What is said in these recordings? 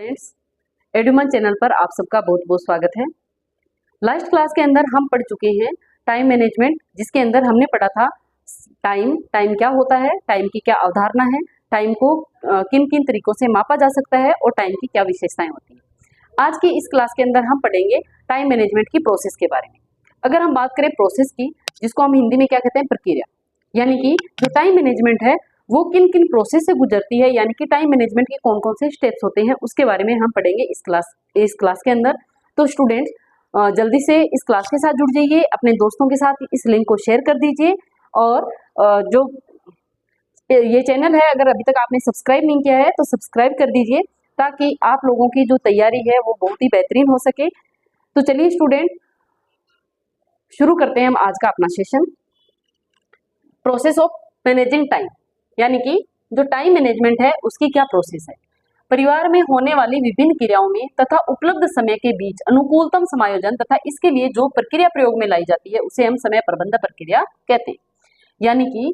Friends, एडुमन channel पर आप सबका बहुत बहुत स्वागत है। लास्ट क्लास के अंदर हम पढ़ चुके हैं टाइम मैनेजमेंट, जिसके अंदर हमने पढ़ा था टाइम क्या होता है, टाइम की क्या अवधारणा है, टाइम को किन किन तरीकों से मापा जा सकता है और टाइम की क्या विशेषताएं होती हैं। आज की इस क्लास के अंदर हम पढ़ेंगे टाइम मैनेजमेंट की प्रोसेस के बारे में। अगर हम बात करें प्रोसेस की, जिसको हम हिंदी में क्या कहते हैं, प्रक्रिया, यानी कि जो टाइम मैनेजमेंट है वो किन किन प्रोसेस से गुजरती है, यानी कि टाइम मैनेजमेंट के कौन कौन से स्टेप्स होते हैं, उसके बारे में हम पढ़ेंगे इस क्लास के अंदर। तो स्टूडेंट्स, जल्दी से इस क्लास के साथ जुड़ जाइए, अपने दोस्तों के साथ इस लिंक को शेयर कर दीजिए और जो ये चैनल है अगर अभी तक आपने सब्सक्राइब नहीं किया है तो सब्सक्राइब कर दीजिए, ताकि आप लोगों की जो तैयारी है वो बहुत ही बेहतरीन हो सके। तो चलिए स्टूडेंट, शुरू करते हैं हम आज का अपना session. Process of managing time, यानी कि जो टाइम मैनेजमेंट है उसकी क्या प्रोसेस है। परिवार में होने वाली विभिन्न क्रियाओं में तथा उपलब्ध समय के बीच अनुकूलतम समायोजन तथा इसके लिए जो प्रक्रिया प्रयोग में लाई जाती है उसे हम समय प्रबंध प्रक्रिया कहते हैं। यानी कि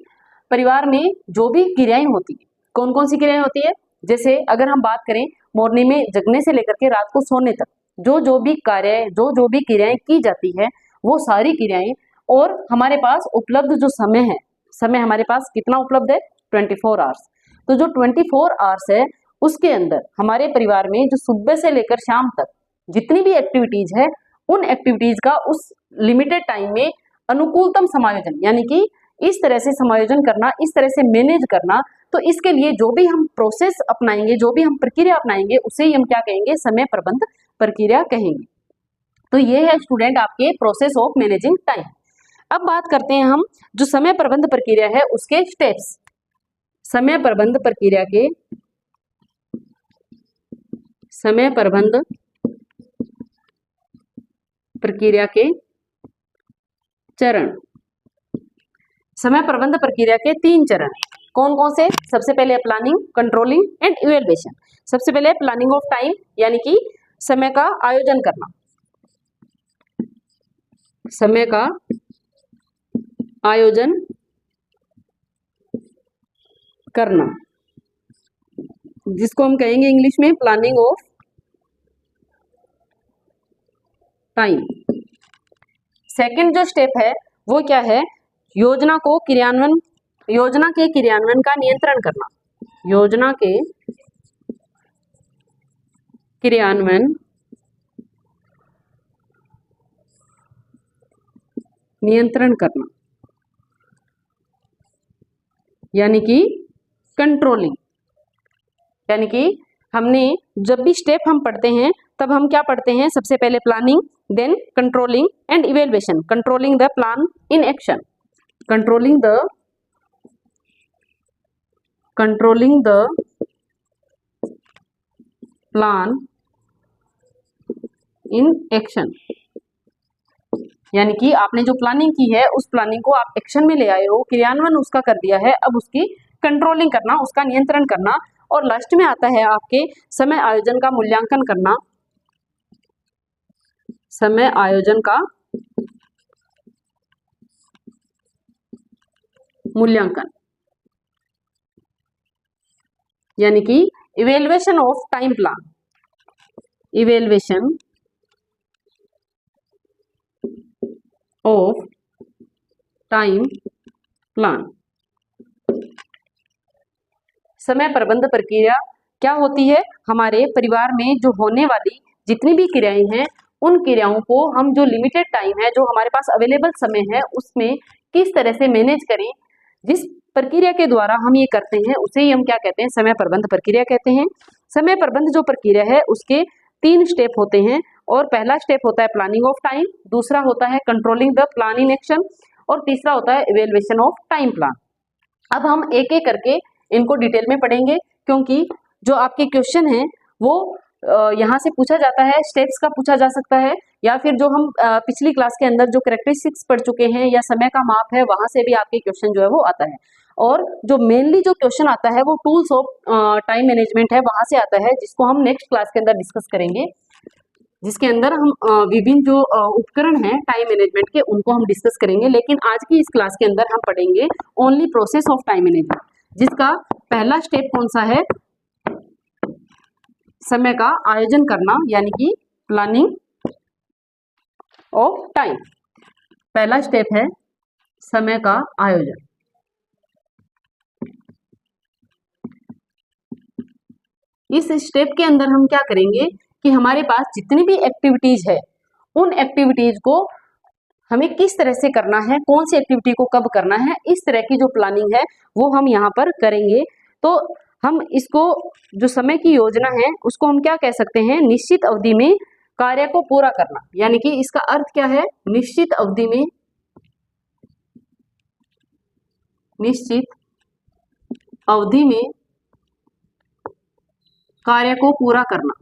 परिवार में जो भी क्रियाएं होती है, कौन कौन सी क्रियाएं होती है, जैसे अगर हम बात करें मॉर्निंग में जगने से लेकर के रात को सोने तक जो भी कार्य, जो भी क्रियाएं की जाती है, वो सारी क्रियाएं, और हमारे पास उपलब्ध जो समय है, समय हमारे पास कितना उपलब्ध है, 24 आवर्स। तो जो 24 आवर्स है उसके अंदर हमारे परिवार में जो सुबह से लेकर शाम तक जितनी भी एक्टिविटीज है, उन एक्टिविटीज का उस लिमिटेड टाइम में अनुकूलतम समायोजन, यानी कि इस तरह से समायोजन करना, इस तरह से मैनेज करना। तो इसके लिए जो भी हम प्रोसेस अपनाएंगे, जो भी हम प्रक्रिया अपनाएंगे, उसे ही हम क्या कहेंगे, समय प्रबंध प्रक्रिया कहेंगे। तो ये है स्टूडेंट आपके प्रोसेस ऑफ मैनेजिंग टाइम। अब बात करते हैं हम जो समय प्रबंध प्रक्रिया है उसके स्टेप्स। समय प्रबंध प्रक्रिया के चरण। समय प्रबंध प्रक्रिया के 3 चरण कौन कौन से। सबसे पहले प्लानिंग, कंट्रोलिंग एंड इवैल्यूएशन। सबसे पहले प्लानिंग ऑफ टाइम, यानी कि समय का आयोजन करना, समय का आयोजन करना, जिसको हम कहेंगे इंग्लिश में प्लानिंग ऑफ टाइम। सेकंड जो स्टेप है वो क्या है, योजना के क्रियान्वयन का नियंत्रण करना, योजना के क्रियान्वयन नियंत्रण करना, यानी कि कंट्रोलिंग। यानी कि हमने जब भी स्टेप हम पढ़ते हैं तब हम क्या पढ़ते हैं, सबसे पहले planning, then controlling and evaluation. Controlling the plan in action, controlling the plan in action, यानी कि आपने जो प्लानिंग की है उस प्लानिंग को आप एक्शन में ले आए हो, क्रियान्वयन उसका कर दिया है, अब उसकी कंट्रोलिंग करना, उसका नियंत्रण करना। और लास्ट में आता है आपके समय आयोजन का मूल्यांकन करना, समय आयोजन का मूल्यांकन, यानी कि evaluation of time plan, evaluation of time plan. समय प्रबंध प्रक्रिया क्या होती है, हमारे परिवार में जो होने वाली जितनी भी क्रियाएं हैं, उन क्रियाओं को हम जो लिमिटेड टाइम है, जो हमारे पास अवेलेबल समय है, उसमें किस तरह से मैनेज करें। जिस प्रक्रिया के द्वारा हम ये करते हैं उसे ही हम क्या कहते हैं, समय प्रबंध प्रक्रिया कहते हैं। समय प्रबंध जो प्रक्रिया है उसके 3 स्टेप होते हैं, और पहला स्टेप होता है प्लानिंग ऑफ टाइम, दूसरा होता है controlling the plan in action, और तीसरा होता है इवैल्यूएशन ऑफ टाइम प्लान। अब हम एक एक करके इनको डिटेल में पढ़ेंगे, क्योंकि जो आपके क्वेश्चन है वो यहाँ से पूछा जाता है, स्टेप्स का पूछा जा सकता है, या फिर जो हम पिछली क्लास के अंदर जो कैरेक्टरिस्टिक्स पढ़ चुके हैं या समय का माप है, वहां से भी आपके क्वेश्चन जो है वो आता है। और जो मेनली जो क्वेश्चन आता है वो टूल्स ऑफ टाइम मैनेजमेंट है, वहां से आता है, जिसको हम नेक्स्ट क्लास के अंदर डिस्कस करेंगे, जिसके अंदर हम विभिन्न जो उपकरण हैं टाइम मैनेजमेंट के, उनको हम डिस्कस करेंगे। लेकिन आज की इस क्लास के अंदर हम पढ़ेंगे only process of time management, जिसका पहला स्टेप कौन सा है, समय का आयोजन करना, यानी कि प्लानिंग ऑफ टाइम। पहला स्टेप है समय का आयोजन। इस स्टेप के अंदर हम क्या करेंगे कि हमारे पास जितनी भी एक्टिविटीज है उन एक्टिविटीज को हमें किस तरह से करना है, कौन सी एक्टिविटी को कब करना है, इस तरह की जो प्लानिंग है वो हम यहाँ पर करेंगे। तो हम इसको जो समय की योजना है उसको हम क्या कह सकते हैं, निश्चित अवधि में कार्य को पूरा करना। यानी कि इसका अर्थ क्या है, निश्चित अवधि में कार्य को पूरा करना।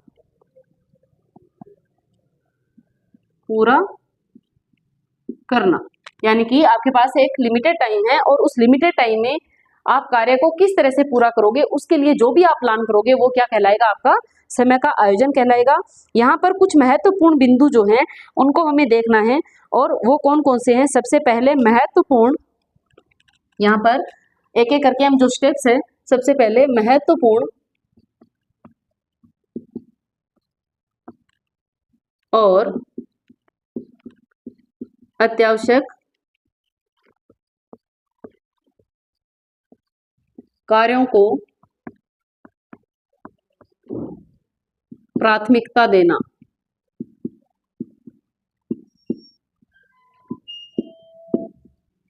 यानी कि आपके पास एक लिमिटेड टाइम है और उस लिमिटेड टाइम में आप कार्य को किस तरह से पूरा करोगे, उसके लिए जो भी आप प्लान करोगे वो क्या कहलाएगा, आपका समय का आयोजन कहलाएगा। यहाँ पर कुछ महत्वपूर्ण बिंदु जो हैं उनको हमें देखना है, और वो कौन कौन से हैं। सबसे पहले महत्वपूर्ण, यहाँ पर एक एक करके हम जो स्टेप्स हैं, सबसे पहले महत्वपूर्ण और अत्यावश्यक कार्यों को प्राथमिकता देना।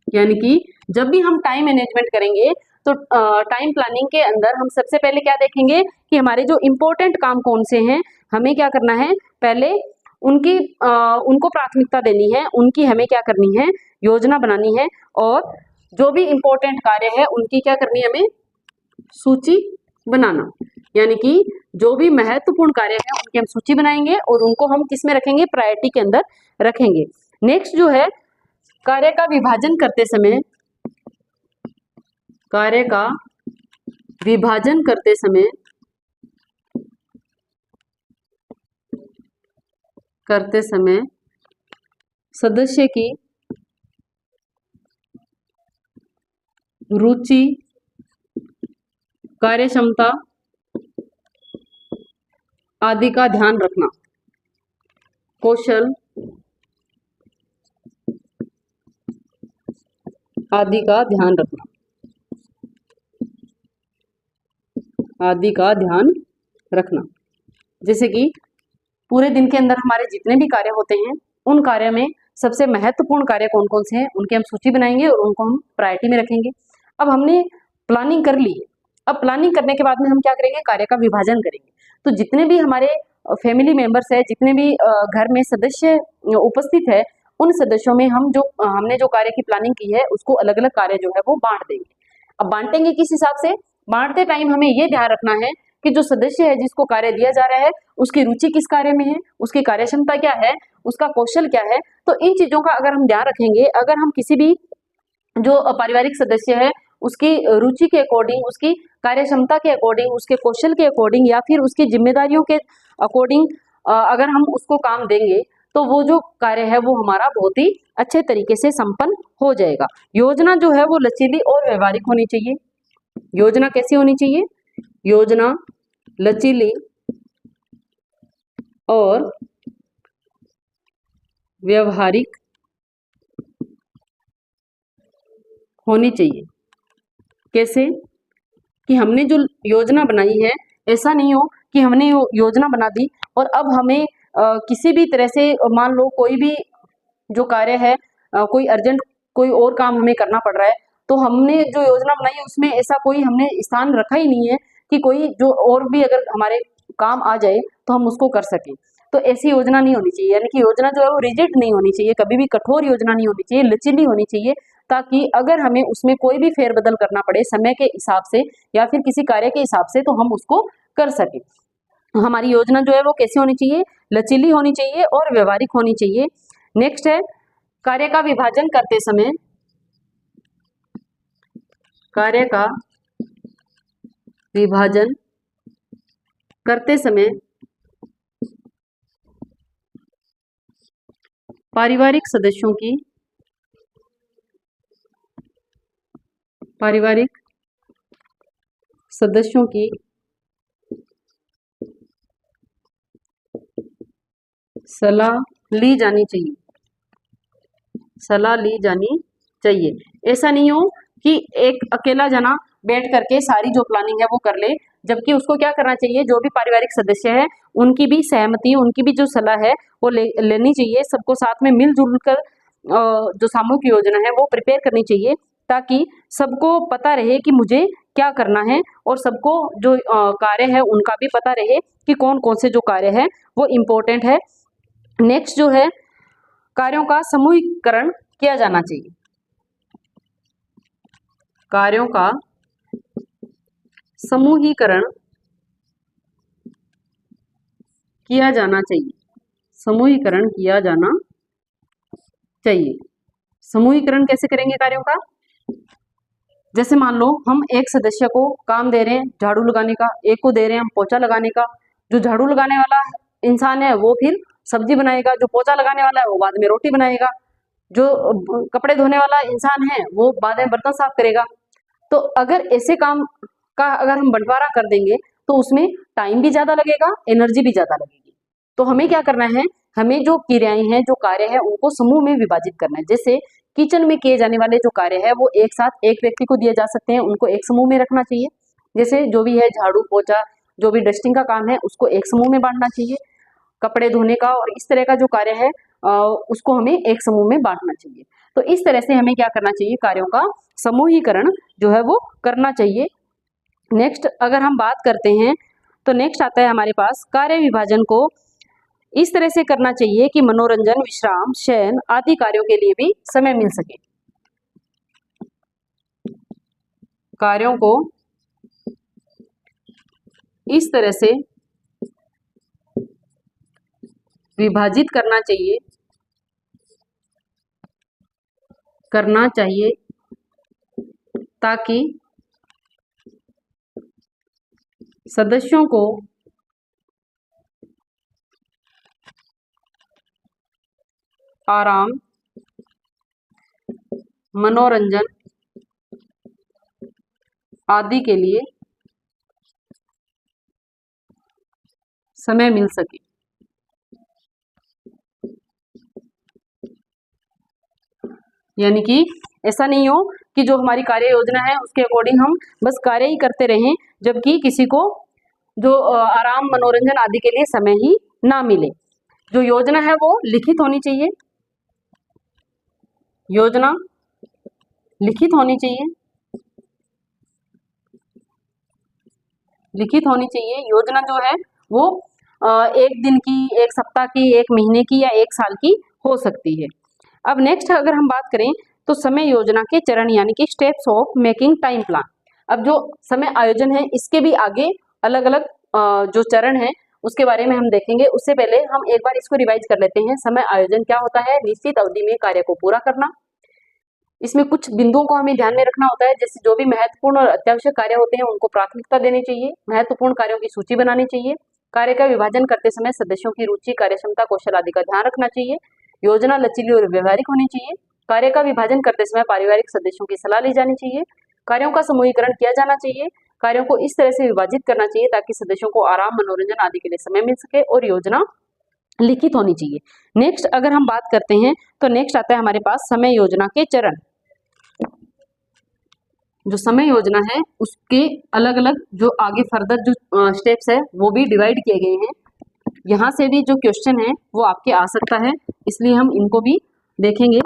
यानी कि जब भी हम टाइम मैनेजमेंट करेंगे तो टाइम प्लानिंग के अंदर हम सबसे पहले क्या देखेंगे कि हमारे जो इम्पोर्टेंट काम कौन से हैं, हमें क्या करना है, पहले उनको प्राथमिकता देनी है, उनकी हमें क्या करनी है, योजना बनानी है। और जो भी इम्पोर्टेंट कार्य है उनकी क्या करनी है, हमें सूची बनाना। यानी कि जो भी महत्वपूर्ण कार्य है उनकी हम सूची बनाएंगे और उनको हम किस में रखेंगे, प्रायोरिटी के अंदर रखेंगे। नेक्स्ट जो है, कार्य का विभाजन करते समय सदस्य की रुचि, कार्यक्षमता आदि का ध्यान रखना। कौशल आदि का ध्यान रखना। जैसे कि पूरे दिन के अंदर हमारे जितने भी कार्य होते हैं उन कार्य में सबसे महत्वपूर्ण कार्य कौन कौन से हैं उनकी हम सूची बनाएंगे और उनको हम प्रायोरिटी में रखेंगे। अब हमने प्लानिंग कर ली है, अब प्लानिंग करने के बाद में हम क्या करेंगे, कार्य का विभाजन करेंगे। तो जितने भी हमारे फैमिली मेंबर्स है, जितने भी घर में सदस्य उपस्थित है, उन सदस्यों में हमने जो कार्य की प्लानिंग की है उसको अलग अलग कार्य जो है वो बांट देंगे। अब बांटेंगे किस हिसाब से, बांटते टाइम हमें ये ध्यान रखना है कि जो सदस्य है जिसको कार्य दिया जा रहा है उसकी रुचि किस कार्य में है, उसकी कार्यक्षमता क्या है, उसका कौशल क्या है। तो इन चीजों का अगर हम ध्यान रखेंगे, अगर हम किसी भी जो पारिवारिक सदस्य है उसकी रुचि के अकॉर्डिंग, उसकी कार्यक्षमता के अकॉर्डिंग, उसके कौशल के अकॉर्डिंग या फिर उसकी जिम्मेदारियों के अकॉर्डिंग अगर हम उसको काम देंगे तो वो जो कार्य है वो हमारा बहुत ही अच्छे तरीके से संपन्न हो जाएगा। योजना जो है वो लचीली और व्यवहारिक होनी चाहिए। योजना कैसी होनी चाहिए, योजना लचीली और व्यवहारिक होनी चाहिए। कैसे कि हमने जो योजना बनाई है, ऐसा नहीं हो कि हमने योजना बना दी और अब हमें किसी भी तरह से, मान लो कोई भी जो कार्य है, कोई अर्जेंट कोई और काम हमें करना पड़ रहा है, तो हमने जो योजना बनाई है उसमें ऐसा कोई हमने स्थान रखा ही नहीं है कि कोई जो और भी अगर हमारे काम आ जाए तो हम उसको कर सकें। तो ऐसी योजना नहीं होनी चाहिए। यानी कि योजना जो है वो रिजिड नहीं होनी चाहिए, कभी भी कठोर योजना नहीं होनी चाहिए, लचीली होनी चाहिए, ताकि अगर हमें उसमें कोई भी फेरबदल करना पड़े समय के हिसाब से या फिर किसी कार्य के हिसाब से तो हम उसको कर सकें। हमारी योजना जो है वो कैसी होनी चाहिए, लचीली होनी चाहिए और व्यवहारिक होनी चाहिए। नेक्स्ट है, कार्य का विभाजन करते समय पारिवारिक सदस्यों की सलाह ली जानी चाहिए, सलाह ली जानी चाहिए। ऐसा नहीं हो कि एक अकेला जना बैठ करके सारी जो प्लानिंग है वो कर ले, जबकि उसको क्या करना चाहिए, जो भी पारिवारिक सदस्य है उनकी भी सहमति, उनकी भी जो सलाह है वो लेनी चाहिए। सबको साथ में मिलजुल कर जो सामूहिक योजना है वो प्रिपेयर करनी चाहिए, ताकि सबको पता रहे कि मुझे क्या करना है, और सबको जो कार्य है उनका भी पता रहे कि कौन कौन से जो कार्य है वो इम्पोर्टेंट है। नेक्स्ट जो है, कार्यों का समूहीकरण किया जाना चाहिए, कार्यों का समूहीकरण किया जाना चाहिए, समूहीकरण किया जाना चाहिए। समूहीकरण कैसे करेंगे कार्यों का? जैसे मान लो हम एक सदस्य को काम दे रहे हैं झाड़ू लगाने का, एक को दे रहे हैं हम पोछा लगाने का। जो झाड़ू लगाने वाला इंसान है वो फिर सब्जी बनाएगा, जो पोछा लगाने वाला है वो बाद में रोटी बनाएगा, जो कपड़े धोने वाला इंसान है वो बाद में बर्तन साफ करेगा। तो अगर ऐसे काम का अगर हम बंटवारा कर देंगे तो उसमें टाइम भी ज्यादा लगेगा, एनर्जी भी ज्यादा लगेगी। तो हमें क्या करना है, हमें जो क्रियाएं हैं, जो कार्य है उनको समूह में विभाजित करना है। जैसे किचन में किए जाने वाले जो कार्य है वो एक साथ एक व्यक्ति को दिए जा सकते हैं, उनको एक समूह में रखना चाहिए। जैसे जो भी है झाड़ू पोछा, जो भी डस्टिंग का काम है उसको एक समूह में बांटना चाहिए। कपड़े धोने का और इस तरह का जो कार्य है उसको हमें एक समूह में बांटना चाहिए। तो इस तरह से हमें क्या करना चाहिए, कार्यों का समूहीकरण जो है वो करना चाहिए। नेक्स्ट अगर हम बात करते हैं तो नेक्स्ट आता है हमारे पास, कार्य विभाजन को इस तरह से करना चाहिए कि मनोरंजन, विश्राम, शयन आदि कार्यों के लिए भी समय मिल सके। कार्यों को इस तरह से विभाजित करना चाहिए ताकि सदस्यों को आराम, मनोरंजन आदि के लिए समय मिल सके। यानी कि ऐसा नहीं हो कि जो हमारी कार्य योजना है उसके अकॉर्डिंग हम बस कार्य ही करते रहें, जबकि किसी को जो आराम, मनोरंजन आदि के लिए समय ही ना मिले। जो योजना है वो लिखित होनी चाहिए, योजना लिखित होनी चाहिए, लिखित होनी चाहिए। योजना जो है वो एक दिन की, एक सप्ताह की, एक महीने की या एक साल की हो सकती है। अब नेक्स्ट अगर हम बात करें तो समय योजना के चरण यानी कि steps of making time plan. अब जो समय आयोजन है इसके भी आगे अलग अलग जो चरण है उसके बारे में हम देखेंगे। उससे पहले हम एक बार इसको रिवाइज कर लेते हैं। समय आयोजन क्या होता है? निश्चित अवधि में कार्य को पूरा करना। इसमें कुछ बिंदुओं को हमें ध्यान में रखना होता है, जैसे जो भी महत्वपूर्ण और अत्यावश्यक कार्य होते हैं उनको प्राथमिकता देनी चाहिए, महत्वपूर्ण कार्यों की सूची बनानी चाहिए, कार्य का विभाजन करते समय सदस्यों की रुचि, कार्यक्षमता, कौशल आदि का ध्यान रखना चाहिए, योजना लचीली और व्यवहारिक होनी चाहिए, कार्य का विभाजन करते समय पारिवारिक सदस्यों की सलाह ली जानी चाहिए, कार्यों का समूहीकरण किया जाना चाहिए, कार्यों को इस तरह से विभाजित करना चाहिए ताकि सदस्यों को आराम, मनोरंजन आदि के लिए समय मिल सके, और योजना लिखित होनी चाहिए। नेक्स्ट अगर हम बात करते हैं तो नेक्स्ट आता है हमारे पास समय योजना के चरण। जो समय योजना है उसके अलग अलग जो आगे फर्दर जो स्टेप्स है वो भी डिवाइड किए गए हैं। यहाँ से भी जो क्वेश्चन है वो आपके आ सकता है, इसलिए हम इनको भी देखेंगे।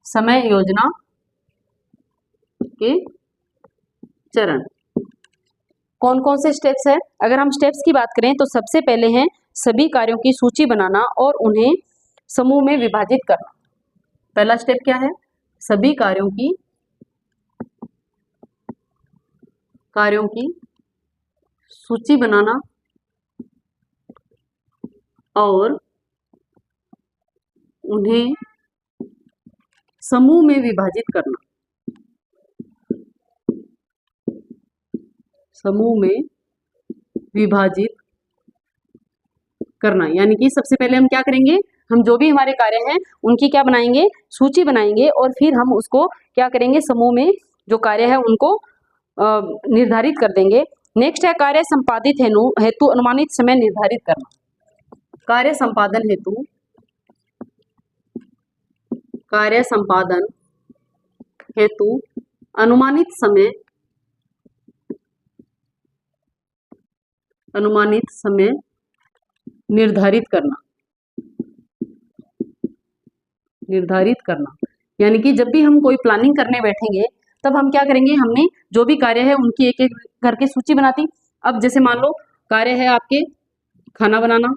समय योजना के चरण कौन कौन से स्टेप्स है? अगर हम स्टेप्स की बात करें तो सबसे पहले है सभी कार्यों की सूची बनाना और उन्हें समूह में विभाजित करना। पहला स्टेप क्या है? सभी कार्यों की सूची बनाना और उन्हें समूह में विभाजित करना। समूह में विभाजित करना यानी कि सबसे पहले हम क्या करेंगे, हम जो भी हमारे कार्य हैं उनकी क्या बनाएंगे, सूची बनाएंगे, और फिर हम उसको क्या करेंगे, समूह में जो कार्य है उनको निर्धारित कर देंगे। नेक्स्ट है कार्य संपादित हेतु अनुमानित समय निर्धारित करना। कार्य संपादन हेतु अनुमानित समय निर्धारित करना। यानी कि जब भी हम कोई प्लानिंग करने बैठेंगे तब हम क्या करेंगे, हमने जो भी कार्य है उनकी एक एक करके सूची बनाती। अब जैसे मान लो कार्य है आपके खाना बनाना,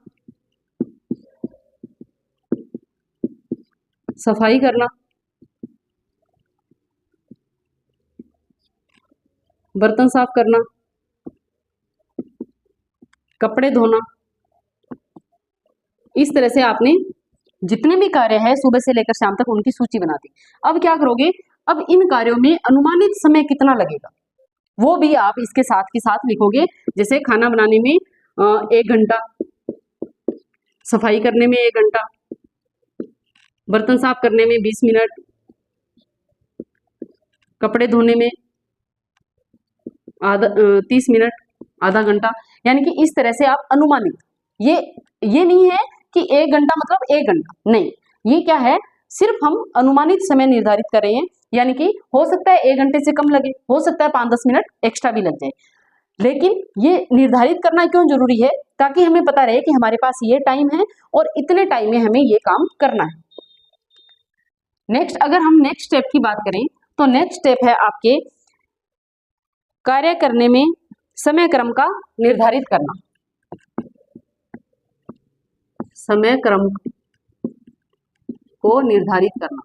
सफाई करना, बर्तन साफ करना, कपड़े धोना। इस तरह से आपने जितने भी कार्य है सुबह से लेकर शाम तक उनकी सूची बना दी। अब क्या करोगे, अब इन कार्यों में अनुमानित समय कितना लगेगा वो भी आप इसके साथ के साथ लिखोगे। जैसे खाना बनाने में 1 घंटा, सफाई करने में 1 घंटा, बर्तन साफ करने में 20 मिनट, कपड़े धोने में 30 मिनट, आधा घंटा। यानी कि इस तरह से आप अनुमानित, ये नहीं है कि 1 घंटा मतलब 1 घंटा, नहीं, ये क्या है, सिर्फ हम अनुमानित समय निर्धारित कर रहे हैं। यानी कि हो सकता है 1 घंटे से कम लगे, हो सकता है 5-10 मिनट एक्स्ट्रा भी लग जाए, लेकिन ये निर्धारित करना क्यों जरूरी है, ताकि हमें पता रहे कि हमारे पास ये टाइम है और इतने टाइम में हमें ये काम करना है। नेक्स्ट, अगर हम नेक्स्ट स्टेप की बात करें तो नेक्स्ट स्टेप है आपके कार्य करने में समय क्रम का निर्धारित करना। समय क्रम को निर्धारित करना,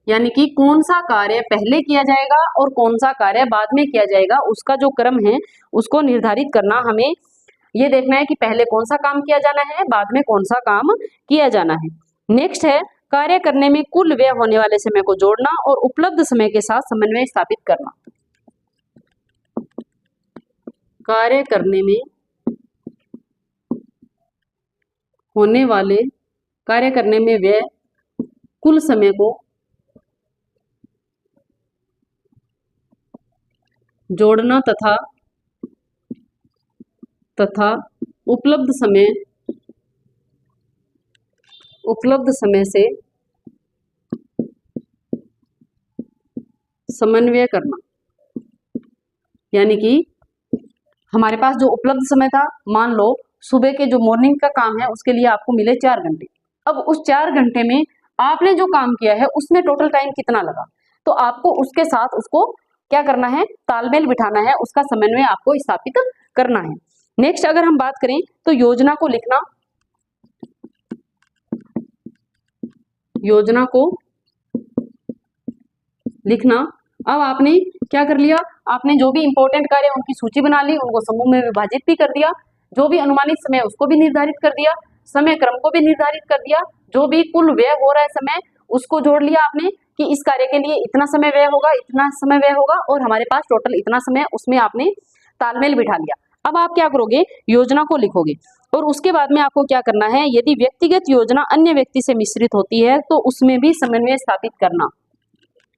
यानी कि कौन सा कार्य पहले किया जाएगा और कौन सा कार्य बाद में किया जाएगा, उसका जो क्रम है उसको निर्धारित करना। हमें ये देखना है कि पहले कौन सा काम किया जाना है, बाद में कौन सा काम किया जाना है। नेक्स्ट है कार्य करने में कुल व्यय होने वाले समय को जोड़ना और उपलब्ध समय के साथ समन्वय स्थापित करना। कार्य करने में व्यय कुल समय को जोड़ना तथा उपलब्ध समय से समन्वय करना। यानी कि हमारे पास जो उपलब्ध समय था, मान लो सुबह के जो मॉर्निंग का काम है उसके लिए आपको मिले 4 घंटे। अब उस 4 घंटे में आपने जो काम किया है उसमें टोटल टाइम कितना लगा, तो आपको उसके साथ उसको क्या करना है, तालमेल बिठाना है, उसका समन्वय आपको स्थापित करना है। नेक्स्ट, अगर हम बात करें तो योजना को लिखना। अब आपने क्या कर लिया, आपने जो भी इंपॉर्टेंट कार्य उनकी सूची बना ली, उनको समूह में विभाजित भी कर दिया, जो भी अनुमानित समय उसको भी निर्धारित कर दिया, समय क्रम को भी निर्धारित कर दिया, जो भी कुल व्यय हो रहा है समय उसको जोड़ लिया आपने कि इस कार्य के लिए इतना समय व्यय होगा, इतना समय व्यय होगा और हमारे पास टोटल इतना समय, उसमें आपने तालमेल बिठा लिया। अब आप क्या करोगे, योजना को लिखोगे और उसके बाद में आपको क्या करना है, यदि व्यक्तिगत योजना अन्य व्यक्ति से मिश्रित होती है तो उसमें भी समन्वय स्थापित करना।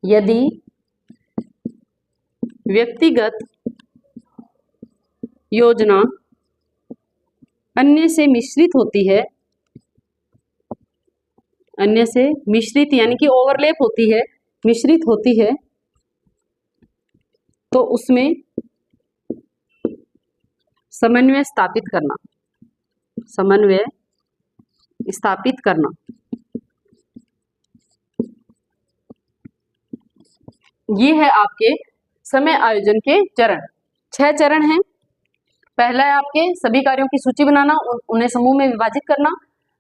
यदि व्यक्तिगत योजना अन्य से मिश्रित होती है, अन्य से मिश्रित यानी कि ओवरलैप होती है, मिश्रित होती है, तो उसमें समन्वय स्थापित करना। ये है आपके समय आयोजन के चरण। 6 चरण हैं। पहला है आपके सभी कार्यों की सूची बनाना, उन्हें समूह में विभाजित करना,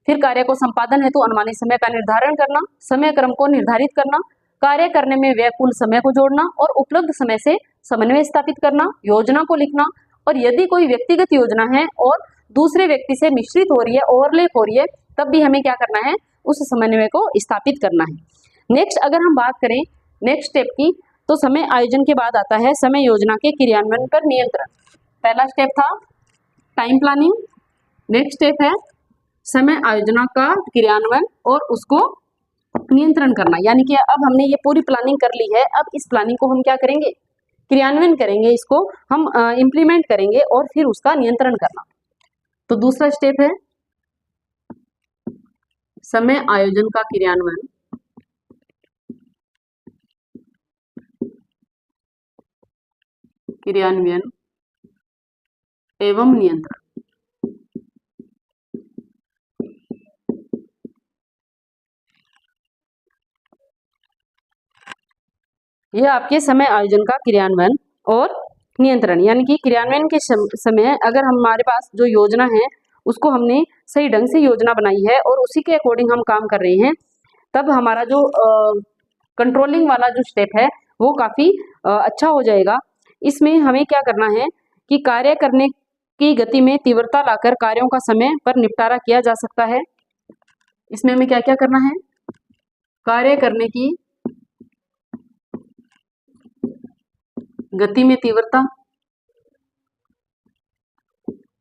फिर कार्य को संपादन हेतु अनुमानित समय का निर्धारण करना, समय क्रम को निर्धारित करना, कार्य करने में व्यय कुल समय को जोड़ना और उपलब्ध समय से समन्वय स्थापित करना, योजना को लिखना। और यदि कोई व्यक्तिगत योजना है और दूसरे व्यक्ति से मिश्रित हो रही है, ओवरलैप हो रही है, तब भी हमें क्या करना है, उस समन्वय को स्थापित करना है। नेक्स्ट, अगर हम बात करें नेक्स्ट स्टेप की, तो समय आयोजन के बाद आता है समय योजना के क्रियान्वयन पर नियंत्रण। पहला स्टेप था टाइम प्लानिंग, नेक्स्ट स्टेप है समय आयोजना का क्रियान्वयन और उसको नियंत्रण करना, यानी कि अब हमने ये पूरी प्लानिंग कर ली है, अब इस प्लानिंग को हम क्या करेंगे, क्रियान्वयन करेंगे, इसको हम इम्प्लीमेंट करेंगे और फिर उसका नियंत्रण करना। तो दूसरा स्टेप है समय आयोजन का क्रियान्वयन। क्रियान्वयन एवं नियंत्रण। यह आपके समय आयोजन का क्रियान्वयन और नियंत्रण, यानी कि क्रियान्वयन के समय अगर हमारे पास जो योजना है उसको हमने सही ढंग से योजना बनाई है और उसी के अकॉर्डिंग हम काम कर रहे हैं, तब हमारा जो कंट्रोलिंग वाला जो स्टेप है वो काफ़ी अच्छा हो जाएगा। इसमें हमें क्या करना है कि कार्य करने की गति में तीव्रता लाकर कार्यों का समय पर निपटारा किया जा सकता है। इसमें हमें क्या क्या करना है, कार्य करने की गति में तीव्रता,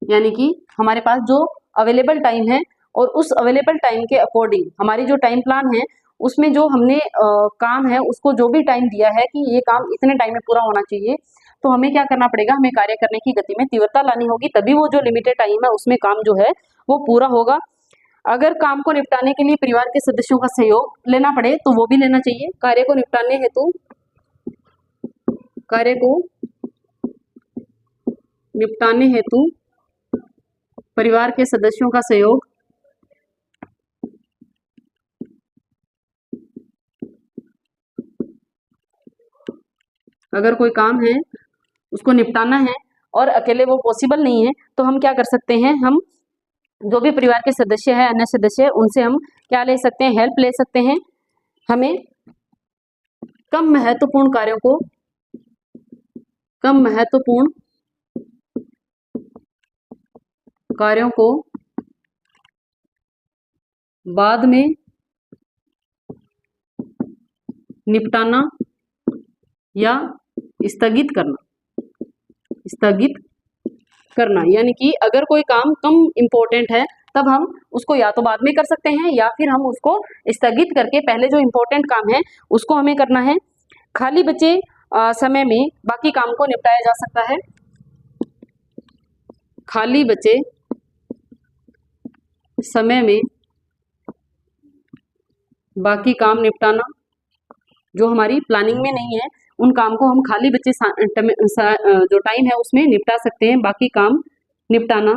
यानी कि हमारे पास जो अवेलेबल टाइम है और उस अवेलेबल टाइम के अकॉर्डिंग हमारी जो टाइम प्लान है उसमें जो हमने काम है उसको जो भी टाइम दिया है कि ये काम इतने टाइम में पूरा होना चाहिए, तो हमें क्या करना पड़ेगा, हमें कार्य करने की गति में तीव्रता लानी होगी, तभी वो जो लिमिटेड टाइम है उसमें काम जो है वो पूरा होगा। अगर काम को निपटाने के लिए परिवार के सदस्यों का सहयोग लेना पड़े तो वो भी लेना चाहिए। कार्य को निपटाने हेतु परिवार के सदस्यों का सहयोग अगर कोई काम है उसको निपटाना है और अकेले वो पॉसिबल नहीं है, तो हम क्या कर सकते हैं, हम जो भी परिवार के सदस्य है, अन्य सदस्य, उनसे हम क्या ले सकते हैं, हेल्प ले सकते हैं। हमें कम महत्वपूर्ण कार्यों को बाद में निपटाना या स्थगित करना, यानी कि अगर कोई काम कम इम्पोर्टेंट है तब हम उसको या तो बाद में कर सकते हैं या फिर हम उसको स्थगित करके पहले जो इम्पोर्टेंट काम है उसको हमें करना है। खाली बचे समय में बाकी काम को निपटाया जा सकता है। खाली बचे समय में बाकी काम निपटाना, जो हमारी प्लानिंग में नहीं है उन काम को हम खाली बचे जो टाइम है उसमें निपटा सकते हैं, बाकी काम निपटाना।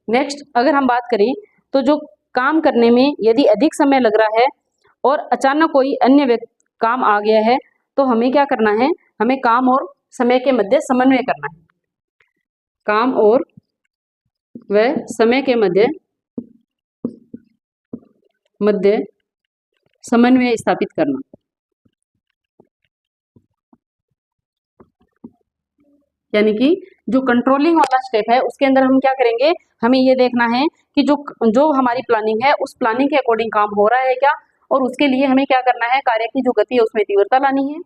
नेक्स्ट अगर हम बात करें तो जो काम करने में यदि अधिक समय लग रहा है और अचानक कोई अन्य काम आ गया है तो हमें क्या करना है, हमें काम और समय के मध्य समन्वय करना है। काम और वह समय के मध्य समन्वय स्थापित करना। यानी कि जो कंट्रोलिंग वाला स्टेप है उसके अंदर हम क्या करेंगे, हमें ये देखना है कि जो हमारी प्लानिंग है उस प्लानिंग के अकॉर्डिंग काम हो रहा है क्या, और उसके लिए हमें क्या करना है, कार्य की जो गति है उसमें तीव्रता लानी है।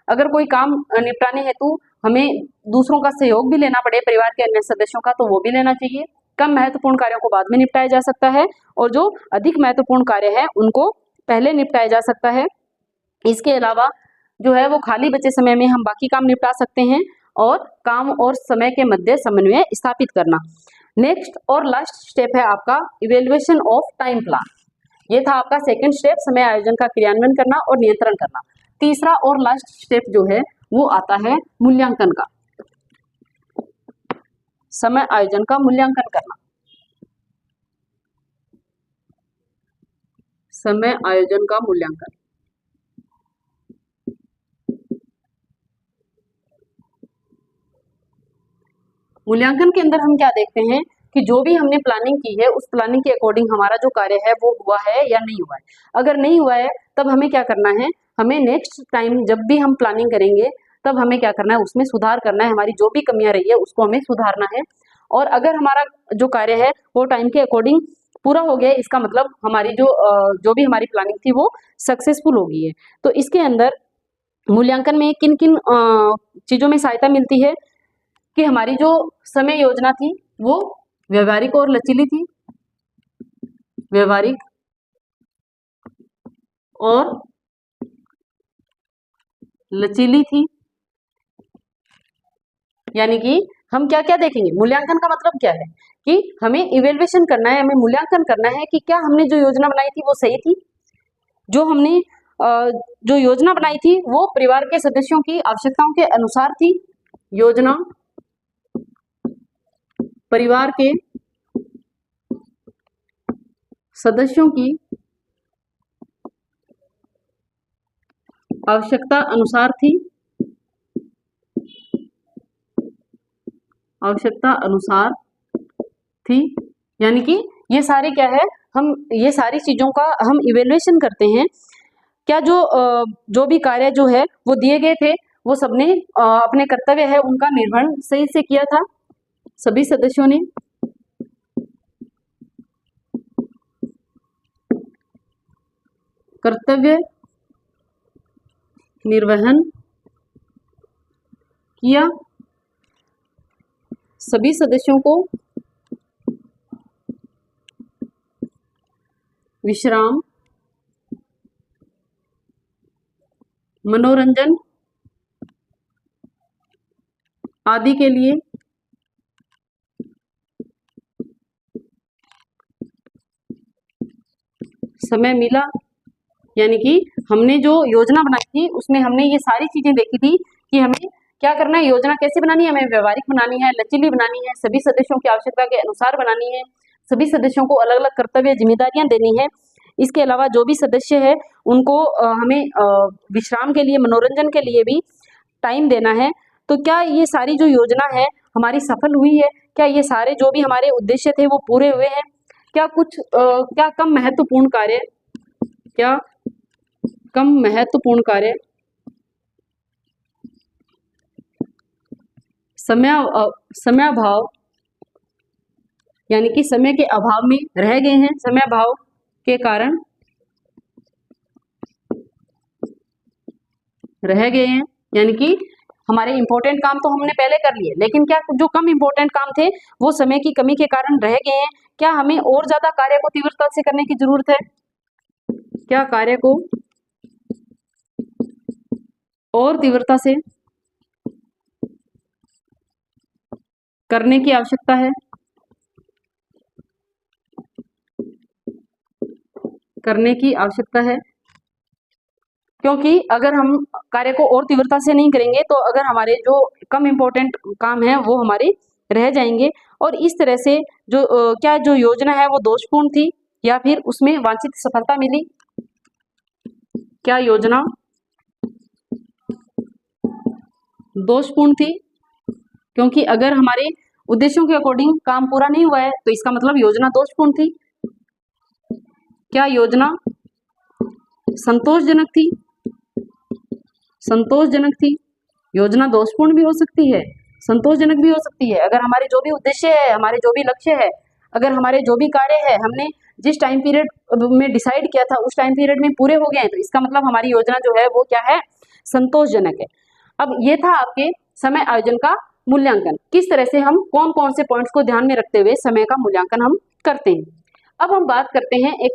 अगर कोई काम निपटाने हेतु हमें दूसरों का सहयोग भी लेना पड़े, परिवार के अन्य सदस्यों का, तो वो भी लेना चाहिए। कम महत्वपूर्ण कार्यों को बाद में निपटाया जा सकता है और जो अधिक महत्वपूर्ण कार्य है उनको पहले निपटाया जा सकता है। इसके अलावा जो है वो खाली बचे समय में हम बाकी काम निपटा सकते हैं और काम और समय के मध्य समन्वय स्थापित करना। नेक्स्ट और लास्ट स्टेप है आपका इवेल्युएशन ऑफ टाइम प्लान। ये था आपका सेकंड स्टेप, समय आयोजन का क्रियान्वयन करना और नियंत्रण करना। तीसरा और लास्ट स्टेप जो है वो आता है मूल्यांकन का। समय आयोजन का मूल्यांकन करना। समय आयोजन का मूल्यांकन। मूल्यांकन के अंदर हम क्या देखते हैं कि जो भी हमने प्लानिंग की है उस प्लानिंग के अकॉर्डिंग हमारा जो कार्य है वो हुआ है या नहीं हुआ है। अगर नहीं हुआ है तब हमें क्या करना है, हमें नेक्स्ट टाइम जब भी हम प्लानिंग करेंगे तब हमें क्या करना है, उसमें सुधार करना है। हमारी जो भी कमियां रही है उसको हमें सुधारना है। और अगर हमारा जो कार्य है वो टाइम के अकॉर्डिंग पूरा हो गया, इसका मतलब हमारी जो भी हमारी प्लानिंग थी वो सक्सेसफुल हो गई है। तो इसके अंदर मूल्यांकन में किन किन चीज़ों में सहायता मिलती है कि हमारी जो समय योजना थी वो व्यवहारिक और लचीली थी, व्यवहारिक और लचीली थी। यानी कि हम क्या क्या देखेंगे, मूल्यांकन का मतलब क्या है कि हमें इवेल्युएशन करना है, हमें मूल्यांकन करना है कि क्या हमने जो योजना बनाई थी वो सही थी, जो हमने जो योजना बनाई थी वो परिवार के सदस्यों की आवश्यकताओं के अनुसार थी। योजना परिवार के सदस्यों की आवश्यकता अनुसार थी, आवश्यकता अनुसार थी। यानी कि ये सारे क्या है, हम ये सारी चीजों का हम इवेल्युएशन करते हैं। क्या जो भी कार्य जो है वो दिए गए थे वो सबने अपने कर्तव्य है उनका निर्वहन सही से किया था, सभी सदस्यों ने कर्तव्य निर्वहन किया, सभी सदस्यों को विश्राम, मनोरंजन आदि के लिए समय मिला। यानी कि हमने जो योजना बनाई थी उसमें हमने ये सारी चीजें देखी थी कि हमें क्या करना है, योजना कैसे बनानी है, हमें व्यवहारिक बनानी है, लचीली बनानी है, सभी सदस्यों की आवश्यकता के अनुसार बनानी है, सभी सदस्यों को अलग अलग कर्तव्य जिम्मेदारियां देनी है। इसके अलावा जो भी सदस्य है उनको हमें विश्राम के लिए, मनोरंजन के लिए भी टाइम देना है। तो क्या ये सारी जो योजना है हमारी सफल हुई है, क्या ये सारे जो भी हमारे उद्देश्य थे वो पूरे हुए हैं, क्या कुछ क्या कम महत्वपूर्ण कार्य, क्या कम महत्वपूर्ण कार्य समयाभाव यानी कि समय के अभाव में रह गए हैं, समयाभाव के कारण रह गए हैं। यानी कि हमारे इंपॉर्टेंट काम तो हमने पहले कर लिए, लेकिन क्या जो कम इंपॉर्टेंट काम थे वो समय की कमी के कारण रह गए हैं। क्या हमें और ज्यादा कार्य को तीव्रता से करने की जरूरत है, क्या कार्य को और तीव्रता से करने की आवश्यकता है, करने की आवश्यकता है। क्योंकि अगर हम कार्य को और तीव्रता से नहीं करेंगे तो अगर हमारे जो कम इम्पोर्टेंट काम है वो हमारे रह जाएंगे, और इस तरह से जो क्या जो योजना है वो दोषपूर्ण थी या फिर उसमें वांछित सफलता मिली, क्या योजना दोषपूर्ण थी, क्योंकि अगर हमारे उद्देश्यों के अकॉर्डिंग काम पूरा नहीं हुआ है तो इसका मतलब योजना दोषपूर्ण थी। क्या योजना संतोषजनक थी, संतोषजनक थी। योजना दोषपूर्ण भी हो सकती है, संतोषजनक भी हो सकती है। अगर हमारे जो भी उद्देश्य है, हमारे जो भी लक्ष्य है, अगर हमारे जो भी कार्य है हमने जिस टाइम पीरियड में डिसाइड किया था उस टाइम पीरियड में पूरे हो गए हैं तो इसका मतलब हमारी योजना जो है वो क्या है, संतोषजनक है। अब ये था आपके समय आयोजन का मूल्यांकन, किस तरह से हम कौन कौन से पॉइंट्स को ध्यान में रखते हुए समय का मूल्यांकन हम करते हैं। अब हम बात करते हैं एक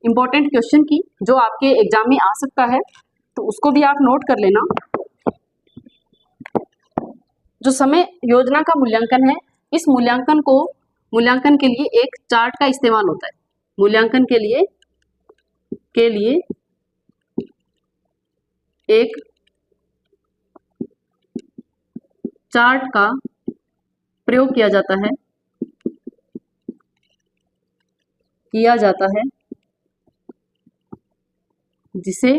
इम्पोर्टेंट क्वेश्चन की जो आपके एग्जाम में आ सकता है, तो उसको भी आप नोट कर लेना। जो समय योजना का मूल्यांकन है, इस मूल्यांकन के लिए एक चार्ट का इस्तेमाल होता है। मूल्यांकन के लिए एक चार्ट का प्रयोग किया जाता है जिसे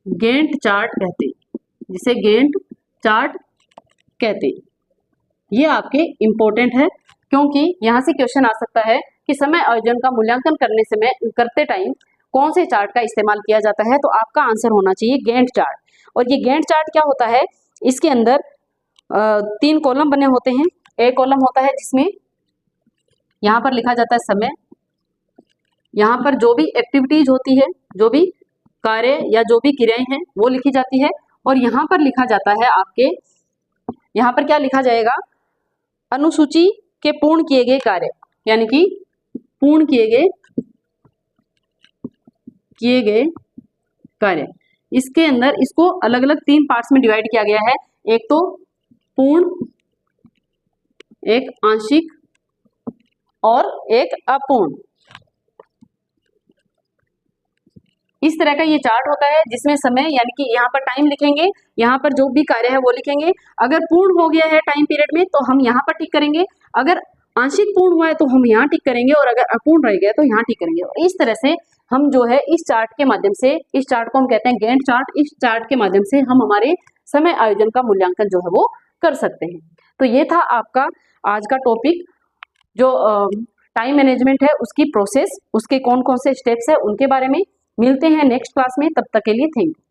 गैंट चार्ट कहते हैं। ये आपके इम्पोर्टेंट है क्योंकि यहाँ से क्वेश्चन आ सकता है कि समय आयोजन का मूल्यांकन करते टाइम कौन से चार्ट का इस्तेमाल किया जाता है, तो आपका आंसर होना चाहिए गैंट चार्ट। और ये गैंट चार्ट क्या होता है, इसके अंदर 3 कॉलम बने होते हैं। एक कॉलम होता है जिसमें यहाँ पर लिखा जाता है समय, यहाँ पर जो भी एक्टिविटीज होती है, जो भी कार्य या जो भी क्रियाएं हैं वो लिखी जाती है, और यहाँ पर लिखा जाता है आपके यहाँ पर क्या लिखा जाएगा, अनुसूची के पूर्ण किए गए कार्य, यानी कि पूर्ण किए गए कार्य। इसके अंदर इसको अलग अलग 3 पार्ट्स में डिवाइड किया गया है, एक तो पूर्ण, एक आंशिक और एक अपूर्ण। इस तरह का ये चार्ट होता है जिसमें समय यानी कि यहाँ पर टाइम लिखेंगे, यहाँ पर जो भी कार्य है वो लिखेंगे। अगर पूर्ण हो गया है टाइम पीरियड में तो हम यहाँ पर टिक करेंगे, अगर आंशिक पूर्ण हुआ है तो हम यहाँ टिक करेंगे, और अगर अपूर्ण रह गया तो यहाँ टिक करेंगे। और इस तरह से हम जो है इस चार्ट के माध्यम से, इस चार्ट को हम कहते हैं गैंट चार्ट, इस चार्ट के माध्यम से हम हमारे समय आयोजन का मूल्यांकन जो है वो कर सकते हैं। तो ये था आपका आज का टॉपिक, जो टाइम मैनेजमेंट है उसकी प्रोसेस, उसके कौन कौन से स्टेप्स है उनके बारे में। मिलते हैं नेक्स्ट क्लास में, तब तक के लिए थैंक यू।